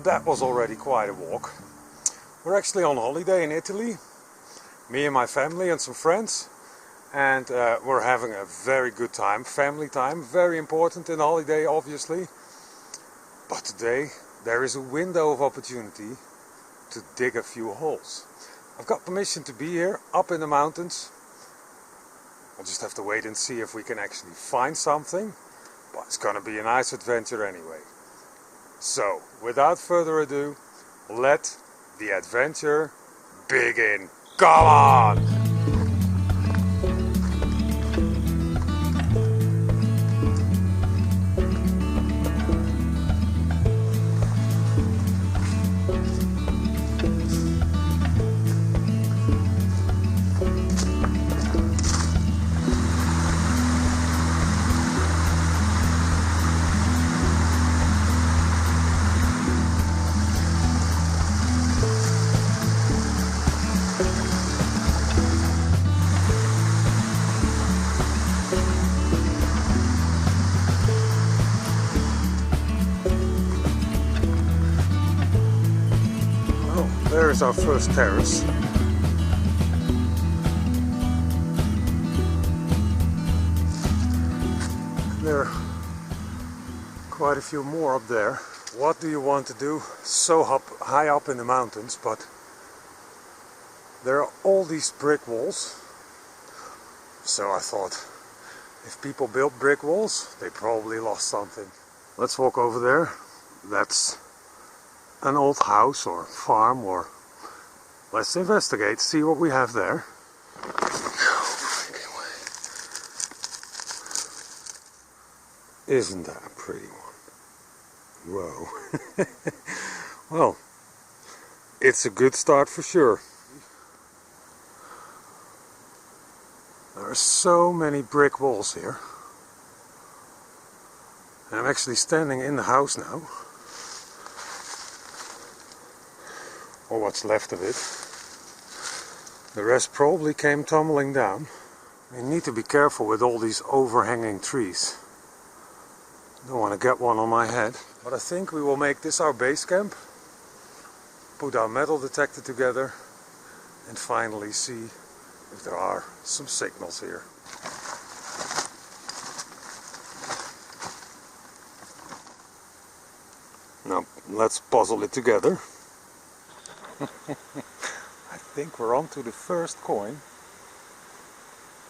that was already quite a walk. We're actually on holiday in Italy, me and my family and some friends, and we're having a very good time, family time, very important in a holiday obviously. But today there is a window of opportunity to dig a few holes. I've got permission to be here, up in the mountains. I'll just have to wait and see if we can actually find something, but it's gonna be a nice adventure anyway. So, without further ado, let the adventure begin. Come on! There is our first terrace. There are quite a few more up there. What do you want to do so high up in the mountains, but there are all these brick walls. So I thought, if people built brick walls, they probably lost something. Let's walk over there. That's an old house or farm, or let's investigate, see what we have there. Isn't that a pretty one? Whoa. Well, it's a good start for sure. There are so many brick walls here. And I'm actually standing in the house now. Or what's left of it. The rest probably came tumbling down. You need to be careful with all these overhanging trees. Don't want to get one on my head. But I think we will make this our base camp. Put our metal detector together and finally see if there are some signals here. Now let's puzzle it together. I think we're on to the first coin,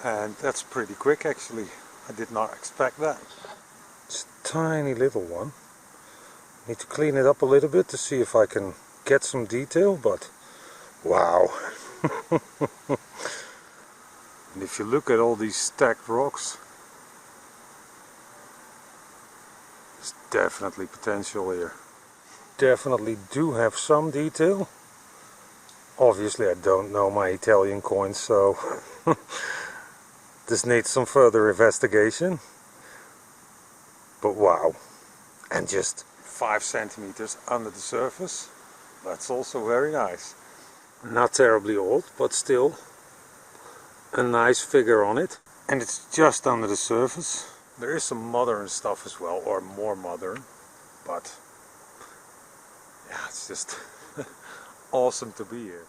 and that's pretty quick actually. I did not expect that. It's a tiny little one. Need to clean it up a little bit to see if I can get some detail, but wow. And if you look at all these stacked rocks, there's definitely potential here. Definitely do have some detail. Obviously I don't know my Italian coins, so this needs some further investigation. But wow, and just 5 centimeters under the surface, that's also very nice. Not terribly old, but still a nice figure on it. And it's just under the surface. There is some modern stuff as well, or more modern, but yeah, it's just awesome to be here.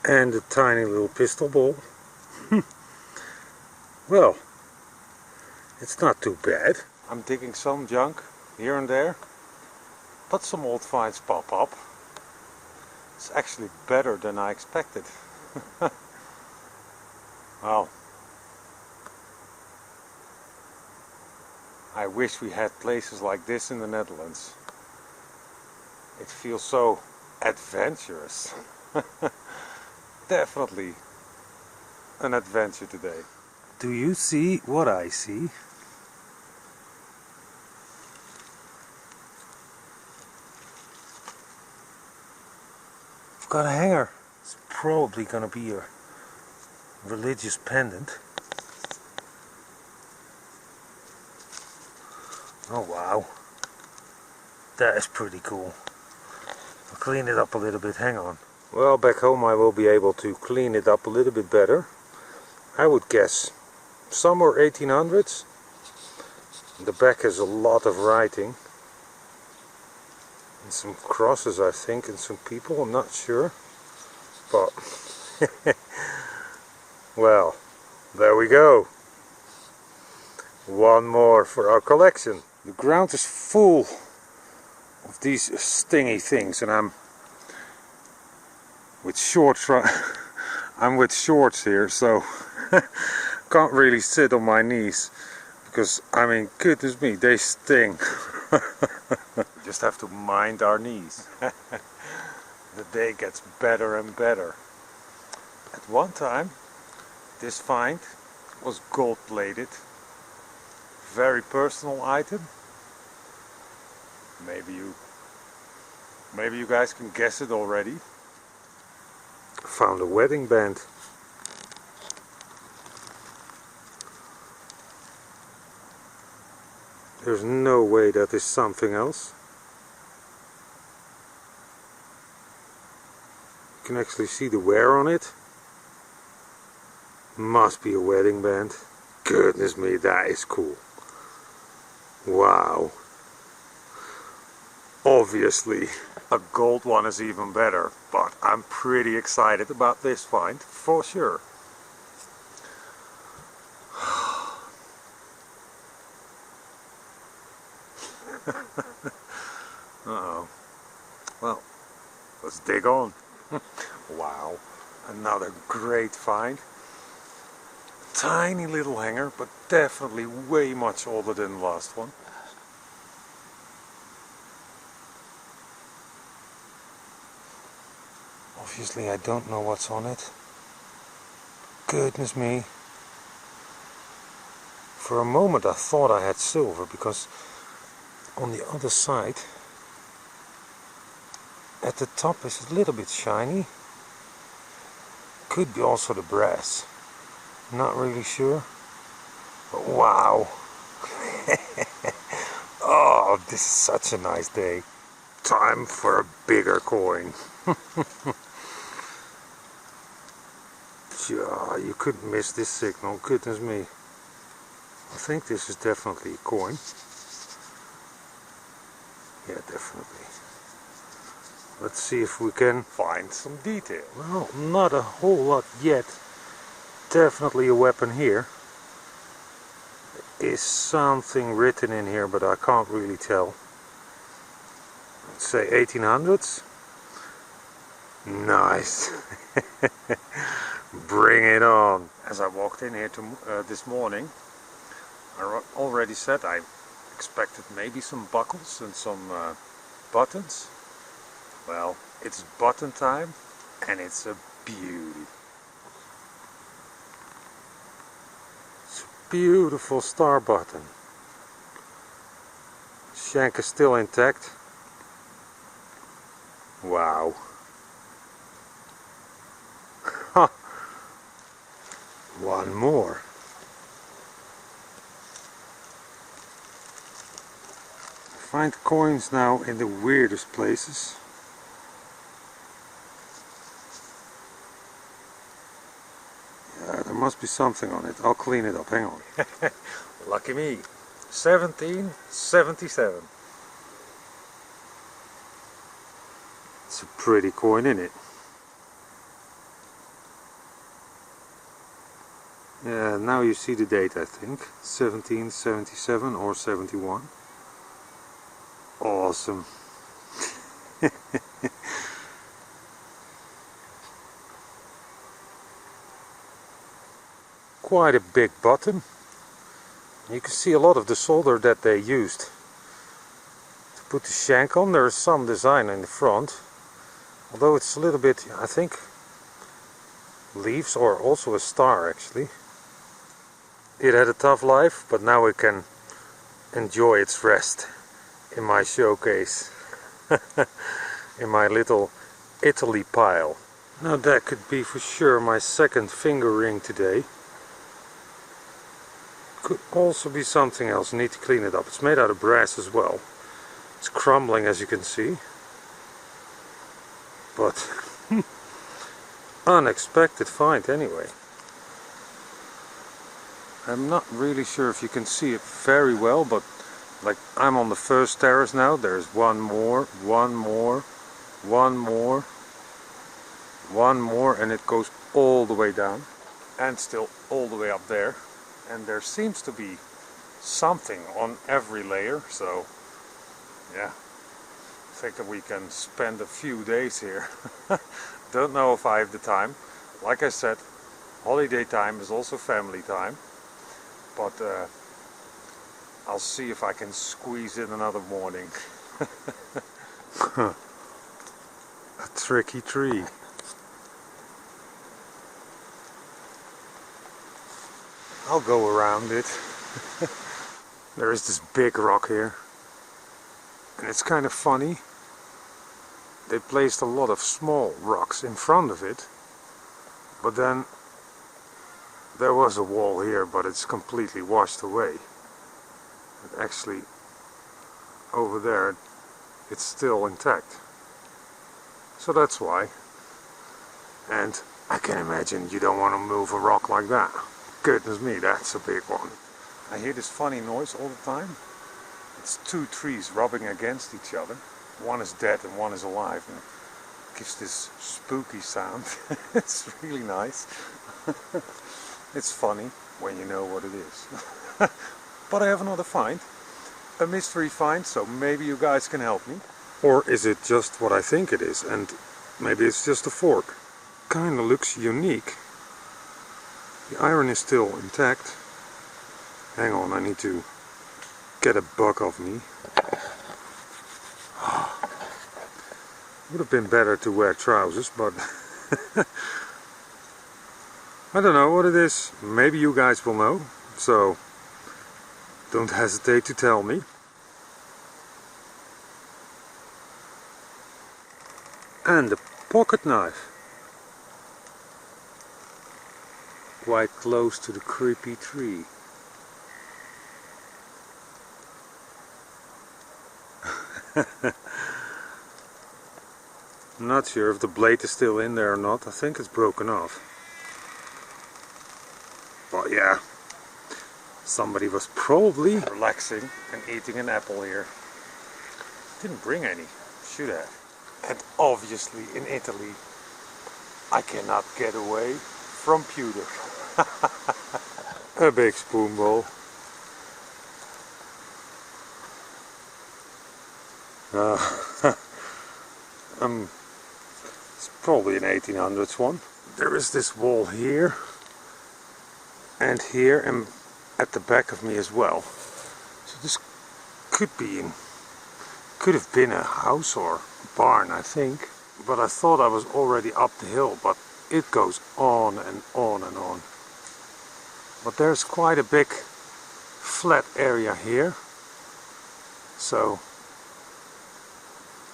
And a tiny little pistol ball. Well, it's not too bad. I'm digging some junk here and there, but some old finds pop up. It's actually better than I expected. Wow. I wish we had places like this in the Netherlands. It feels so adventurous. Definitely an adventure today. Do you see what I see? I've got a hanger. It's probably gonna be a religious pendant. Oh wow, that is pretty cool. I'll clean it up a little bit, hang on. Well, back home I will be able to clean it up a little bit better. I would guess Some are 1800s. The back has a lot of writing. And some crosses, I think, and some people, I'm not sure. But, well, there we go. One more for our collection. The ground is full of these stingy things, and I'm with shorts. I'm with shorts here, so can't really sit on my knees because, I mean, goodness me, they sting. Just have to mind our knees. The day gets better and better. At one time, this find was gold-plated. Very personal item. Maybe you guys can guess it already. Found a wedding band. There's no way that is something else. You can actually see the wear on it. Must be a wedding band. Goodness me, that is cool. Wow. Obviously, a gold one is even better, but I'm pretty excited about this find, for sure. Uh-oh. Well, let's dig on. Wow, another great find. Tiny little hanger, but definitely way much older than the last one. Obviously I don't know what's on it. Goodness me. For a moment I thought I had silver, because on the other side at the top is a little bit shiny. Could be also the brass. Not really sure. But wow. Oh, this is such a nice day. Time for a bigger coin. Yeah, you couldn't miss this signal, goodness me. I think this is definitely a coin. Yeah, definitely. Let's see if we can find some detail. Well, not a whole lot yet. Definitely a weapon here. There is something written in here, but I can't really tell. Let's say 1800s. Nice. Bring it on. As I walked in here this morning, I already said I expected maybe some buckles and some buttons. Well, it's button time, and it's a beauty. It's a beautiful star button. Shank is still intact. Wow. One more. I find coins now in the weirdest places. Yeah, there must be something on it. I'll clean it up, hang on. Lucky me. 1777. It's a pretty coin, isn't it? Yeah, now you see the date, I think. 1777 or 71. Awesome. Quite a big button. You can see a lot of the solder that they used to put the shank on. There is some design in the front, although it's a little bit, I think, leaves or also a star actually. It had a tough life, but now it can enjoy its rest in my showcase. In my little Italy pile. Now that could be for sure my second finger ring today. Could also be something else. I need to clean it up. It's made out of brass as well. It's crumbling, as you can see. But unexpected find anyway. I'm not really sure if you can see it very well, but like I'm on the first terrace now. There's one more, one more, one more, one more, and it goes all the way down and still all the way up there. And there seems to be something on every layer, so yeah, I think that we can spend a few days here. Don't know if I have the time. Like I said, holiday time is also family time, but I'll see if I can squeeze in another morning. A tricky tree. I'll go around it. There is this big rock here, and it's kind of funny. They placed a lot of small rocks in front of it, but then there was a wall here, but it's completely washed away. And actually, over there, it's still intact. So that's why. And I can imagine you don't want to move a rock like that. Goodness me, that's a big one. I hear this funny noise all the time. It's two trees rubbing against each other. One is dead and one is alive, and it gives this spooky sound. It's really nice. It's funny when you know what it is. But I have another find. A mystery find, so maybe you guys can help me. Or is it just what I think it is, and maybe it's just a fork? Kinda looks unique. The iron is still intact. Hang on, I need to get a bug off me. Would have been better to wear trousers, but I don't know what it is. Maybe you guys will know, so don't hesitate to tell me. And a pocket knife. Quite close to the creepy tree. I'm not sure if the blade is still in there or not. I think it's broken off. But yeah, somebody was probably relaxing and eating an apple here. Didn't bring any, should have. And obviously in Italy, I cannot get away from pewter. A big spoon bowl. It's probably an 1800s one. There is this wall here and at the back of me as well. So this could have been a house or a barn, I think. But I thought I was already up the hill, but it goes on and on and on. But there's quite a big flat area here, so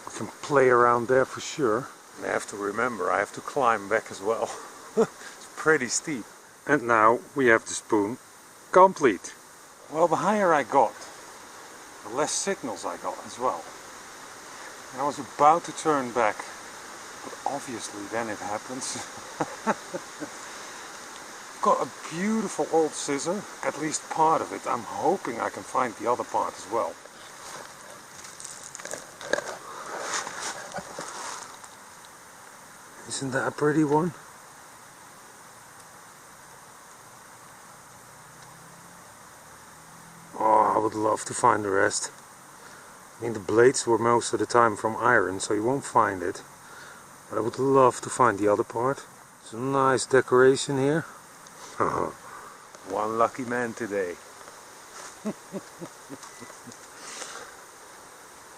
I can play around there for sure. And I have to remember, I have to climb back as well. It's pretty steep. And now we have the spoon complete. Well, the higher I got, the less signals I got as well. And I was about to turn back, but obviously then it happens. Got a beautiful old scissor, at least part of it. I'm hoping I can find the other part as well. Isn't that a pretty one? Oh, I would love to find the rest. I mean, the blades were most of the time from iron, so you won't find it. But I would love to find the other part. Some nice decoration here. One lucky man today.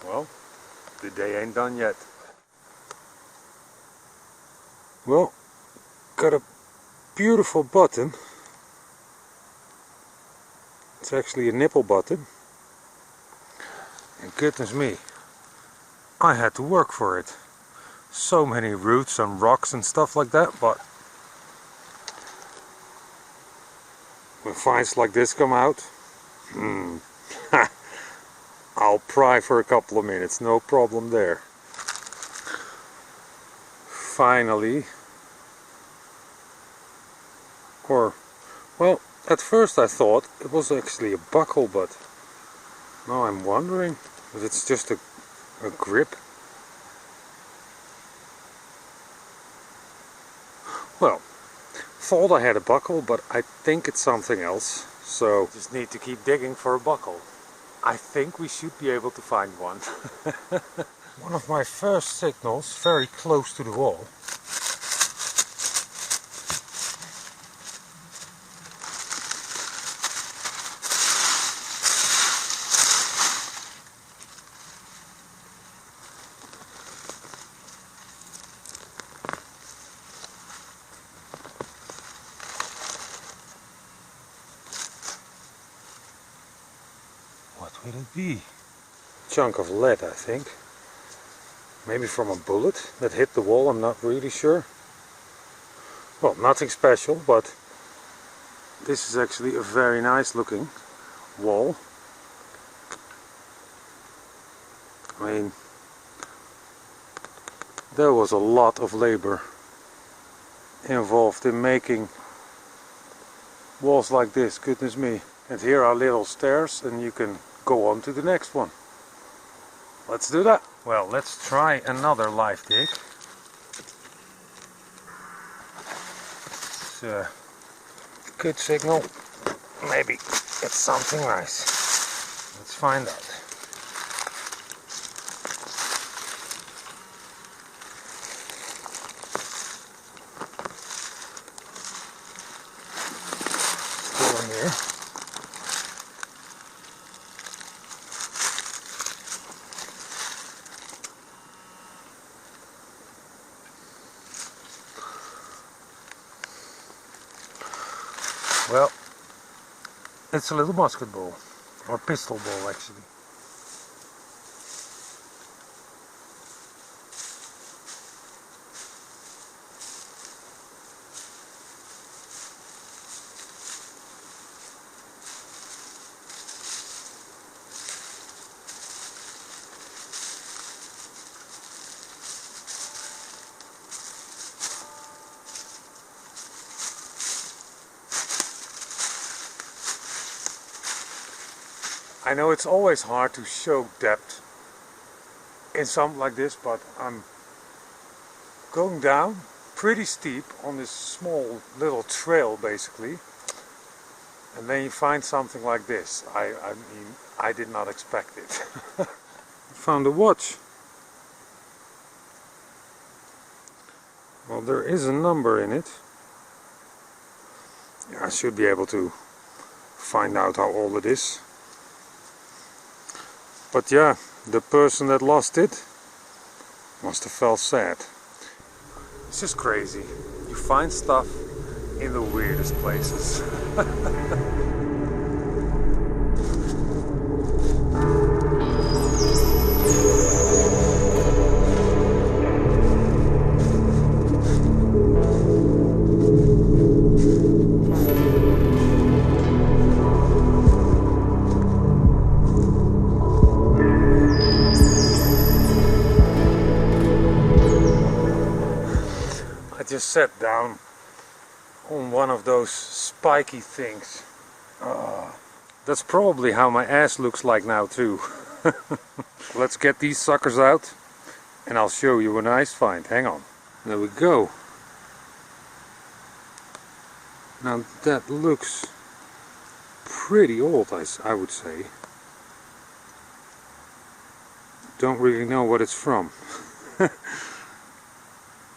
Well, the day ain't done yet. Well, got a beautiful button. It's actually a nipple button. And goodness me, I had to work for it. So many roots and rocks and stuff like that, but when finds like this come out, I'll pry for a couple of minutes, no problem there. Finally, or, well, At first I thought it was actually a buckle, but now I'm wondering if it's just a grip. Well, thought I had a buckle, but I think it's something else. So just need to keep digging for a buckle. I think we should be able to find one. One of my first signals, very close to the wall. What will it be? Chunk of lead, I think. Maybe from a bullet that hit the wall, I'm not really sure. Well, nothing special, but this is actually a very nice looking wall. I mean, there was a lot of labor involved in making walls like this, goodness me. And here are little stairs and you can go on to the next one. Let's do that. Well, let's try another live dig. It's a good signal. Maybe it's something nice. Let's find out. Still in here. Well, it's a little musket ball, or pistol ball actually. I know it's always hard to show depth in something like this, but I'm going down pretty steep on this small little trail basically, and then you find something like this. I mean, I did not expect it. Found a watch. Well, there is a number in it. Yeah, I should be able to find out how old it is. But yeah, the person that lost it must have felt sad. It's just crazy. You find stuff in the weirdest places. Just sat down on one of those spiky things. That's probably how my ass looks like now too. Let's get these suckers out and I'll show you a nice find. Hang on. There we go. Now that looks pretty old, I would say. Don't really know what it's from.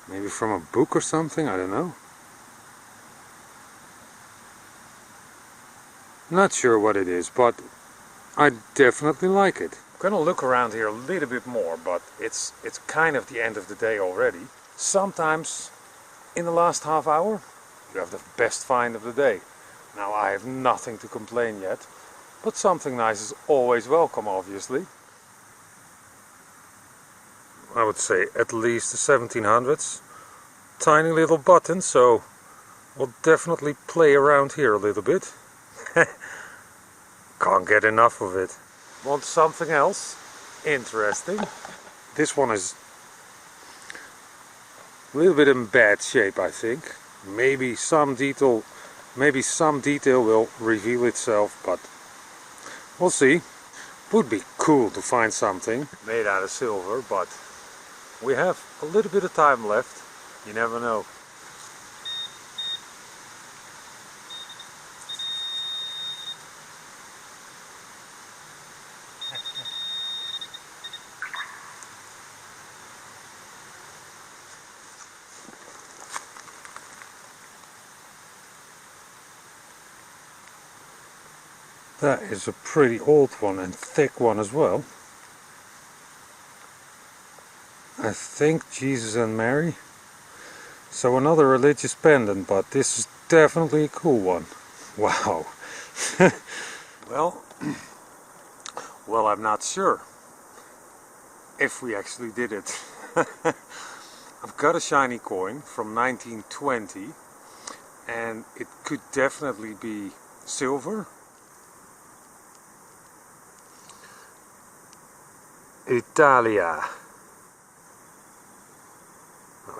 Maybe from a book or something, I don't know. Not sure what it is, but I definitely like it. I'm gonna look around here a little bit more, but it's kind of the end of the day already. Sometimes in the last half hour you have the best find of the day. Now I have nothing to complain yet, but something nice is always welcome, obviously. I would say at least the 1700s. Tiny little button, so we'll definitely play around here a little bit. Can't get enough of it. Want something else interesting? This one is a little bit in bad shape, I think. Maybe some detail Maybe some detail will reveal itself, but we'll see. Would be cool to find something made out of silver, but we have a little bit of time left. You never know. That is a pretty old one and thick one as well. I think Jesus and Mary. So another religious pendant, but this is definitely a cool one. Wow. Well, I'm not sure if we actually did it. I've got a shiny coin from 1920 and it could definitely be silver. Italia.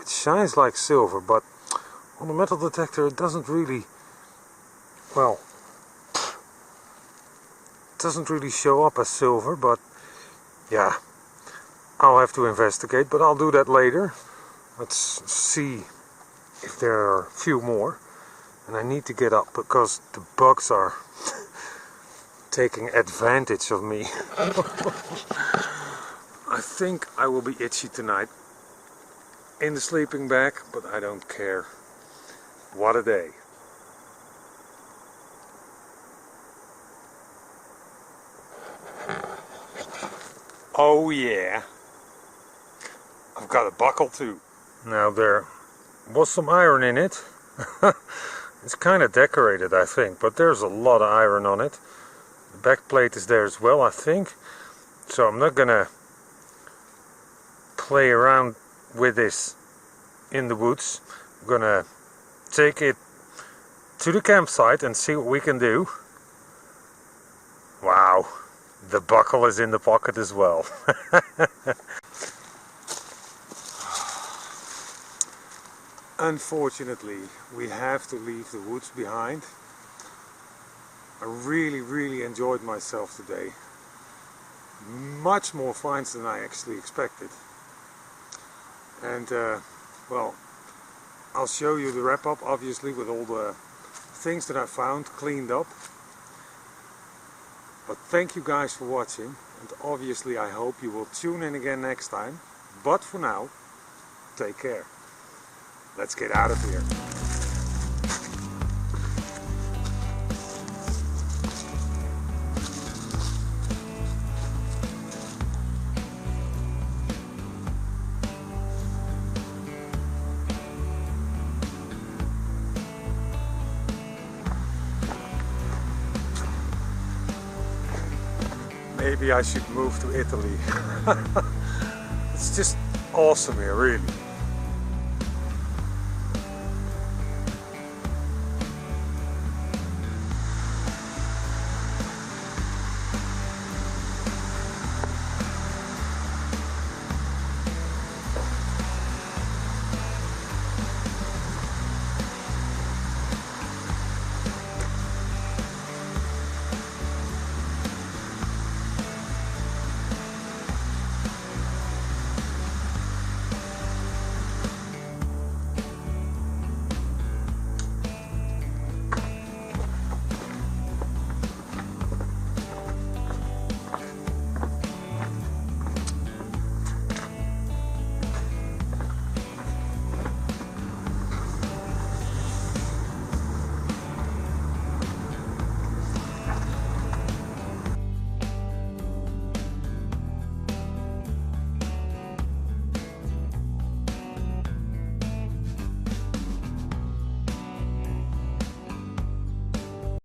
It shines like silver, but on the metal detector it doesn't really, well, it doesn't really show up as silver, but yeah, I'll have to investigate, but I'll do that later. Let's see if there are a few more, and I need to get up because the bugs are taking advantage of me. I think I will be itchy tonight in the sleeping bag, but I don't care. What a day. Oh yeah. I've got a buckle too. Now there was some iron in it. It's kind of decorated, I think, but there's a lot of iron on it. The back plate is there as well, I think. So I'm not gonna play around with this in the woods. I'm gonna take it to the campsite and see what we can do. Wow, the buckle is in the pocket as well. Unfortunately, we have to leave the woods behind. I really enjoyed myself today. Much more finds than I actually expected. And well, I'll show you the wrap up, obviously, with all the things that I found cleaned up. But thank you guys for watching, and obviously I hope you will tune in again next time. But for now, take care. Let's get out of here. Maybe I should move to Italy. It's just awesome here, really.